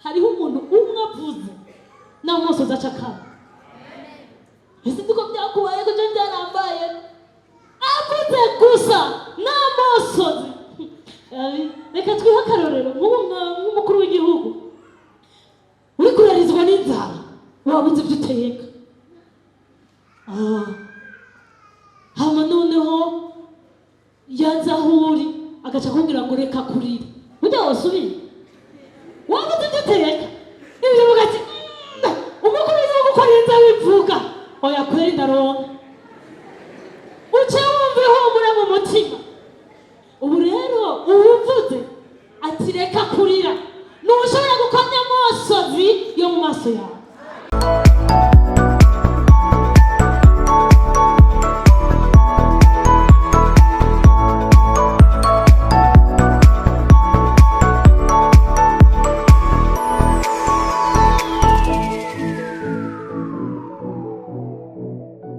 hariho umuntu umwe avuze nawe umusozi aca akaba. Ese niko byakubaye ko je byarambaye avuze gusa n'amosozi. Reka twihe akarorero nk'umukuru w'igihugu uri kurarizwa n'inzara wabuze ibyo uteka. Hama noneho yaza aho uri agaca akubwira ngo reka kurira, burya wasubira wabuze ibyo uteka. Ibyo uvuga ati umukuru w'igihugu ko arinze wivuga oya kweri ndaronka, uce wumva ihumura mu mutima. Ubu rero uwuvuze ati reka kurira ntushobora gukomya amosozi yo mu maso yawe.